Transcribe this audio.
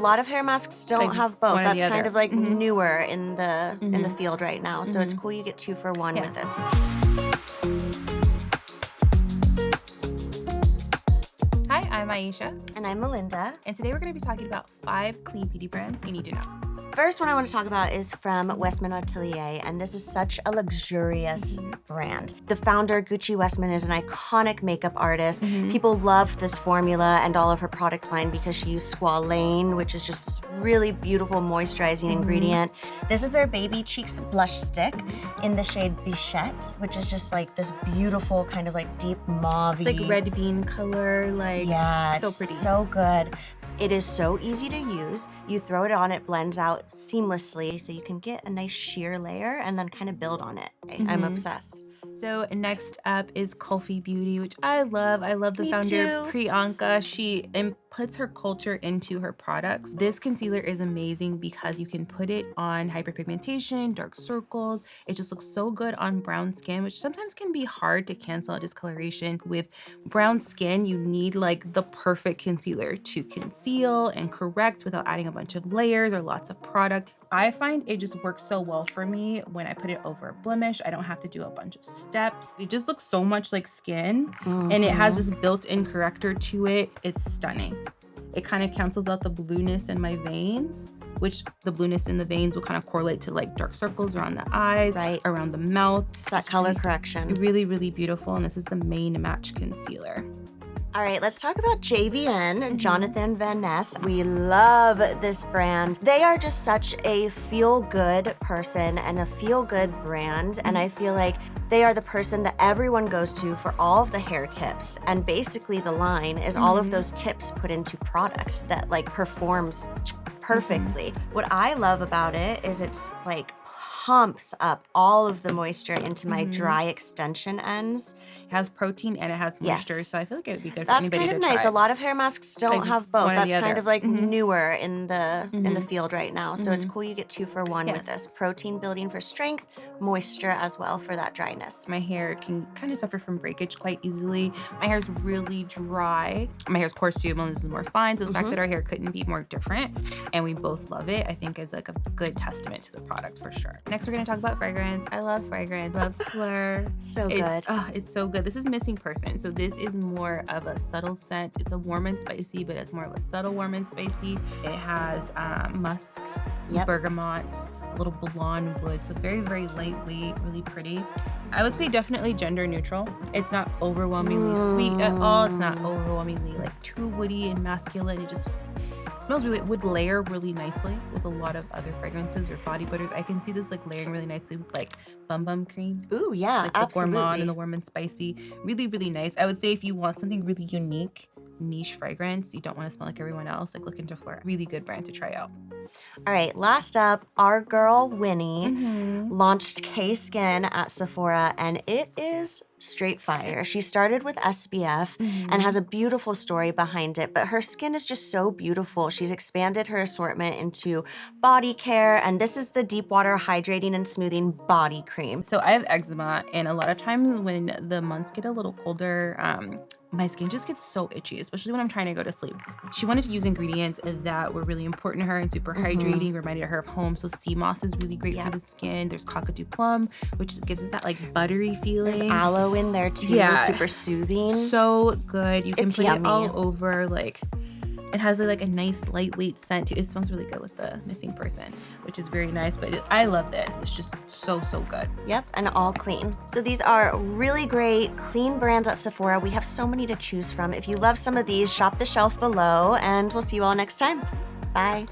A lot of hair masks don't have both. That's kind of like newer in the field right now. So it's cool you get 2 for 1 with this. Hi, I'm Myiesha. And I'm Melinda. And today we're going to be talking about 5 clean beauty brands you need to know. First one I want to talk about is from Westman Atelier, and this is such a luxurious brand. The founder, Gucci Westman, is an iconic makeup artist. People love this formula and all of her product line because she used squalane, which is just this really beautiful moisturizing ingredient. This is their Baby Cheeks blush stick in the shade Bichette, which is just like this beautiful kind of like deep mauve-y. It's like red bean color, like so pretty. So good. It is so easy to use. You throw it on, it blends out seamlessly, so you can get a nice sheer layer and then kind of build on it. I'm obsessed. So next up is Kulfi Beauty, which I love. I love the founder, Priyanka. She puts her culture into her products. This concealer is amazing because you can put it on hyperpigmentation, dark circles. It just looks so good on brown skin, which sometimes can be hard to cancel out discoloration. With brown skin, you need like the perfect concealer to conceal and correct without adding a bunch of layers or lots of product. I find it just works so well for me when I put it over a blemish. I don't have to do a bunch of steps. It just looks so much like skin, and it has this built-in corrector to it. It's stunning. It kind of cancels out the blueness in my veins, which the blueness in the veins will kind of correlate to like dark circles around the eyes, around the mouth. It's that color correction. Really, really beautiful. And this is the main match concealer. All right, let's talk about JVN, Jonathan Van Ness. We love this brand. They are just such a feel-good person and a feel-good brand, and I feel like they are the person that everyone goes to for all of the hair tips. And basically the line is all of those tips put into product that like performs perfectly. What I love about it is it's like pumps up all of the moisture into my dry extension ends. It has protein and it has moisture, so I feel like it would be good for That's anybody kind of to nice. try. A lot of hair masks don't have both. That's kind of like newer in the field right now. So it's cool you get 2 for 1 with this. Protein building for strength, moisture as well for that dryness. My hair can kind of suffer from breakage quite easily. My hair is really dry. My hair is coarse too. Melinda's is more fine. So the fact that our hair couldn't be more different and we both love it, I think is like a good testament to the product for sure. Next, we're gonna talk about fragrance. I love fragrance. Love Fleur. So good. It's so good. This is Missing Person. So this is more of a subtle scent. It's a warm and spicy, but it's more of a subtle warm and spicy. It has musk, bergamot, a little blonde wood. So very, very lightweight, really pretty. I would say definitely gender neutral. It's not overwhelmingly sweet at all. It's not overwhelmingly like too woody and masculine. It just smells really, it would layer really nicely with a lot of other fragrances or body butters. I can see this like layering really nicely with like Bum Bum Cream. Ooh, yeah, like absolutely. The gourmand and the warm and spicy. Really, really nice. I would say if you want something really unique, niche fragrance, you don't want to smell like everyone else, like look into Fleur. Really good brand to try out. All right, last up, our girl Winnie launched K-Skin at Sephora, and it is straight fire. She started with SPF and has a beautiful story behind it, but her skin is just so beautiful. She's expanded her assortment into body care, and this is the Deep Water Hydrating and Smoothing Body Cream. So I have eczema, and a lot of times when the months get a little colder, my skin just gets so itchy, especially when I'm trying to go to sleep. She wanted to use ingredients that were really important to her and super hydrating, reminded her of home. So sea moss is really great for the skin. There's cockatoo plum, which gives it that like buttery feeling. There's aloe in there too, super soothing. So good. You can put yummy. it all over, like it has like a nice lightweight scent too. It smells really good with the Missing Person, which is very nice, but I love this. It's just so, so good. Yep, and all clean. So these are really great, clean brands at Sephora. We have so many to choose from. If you love some of these, shop the shelf below, and we'll see you all next time. Bye.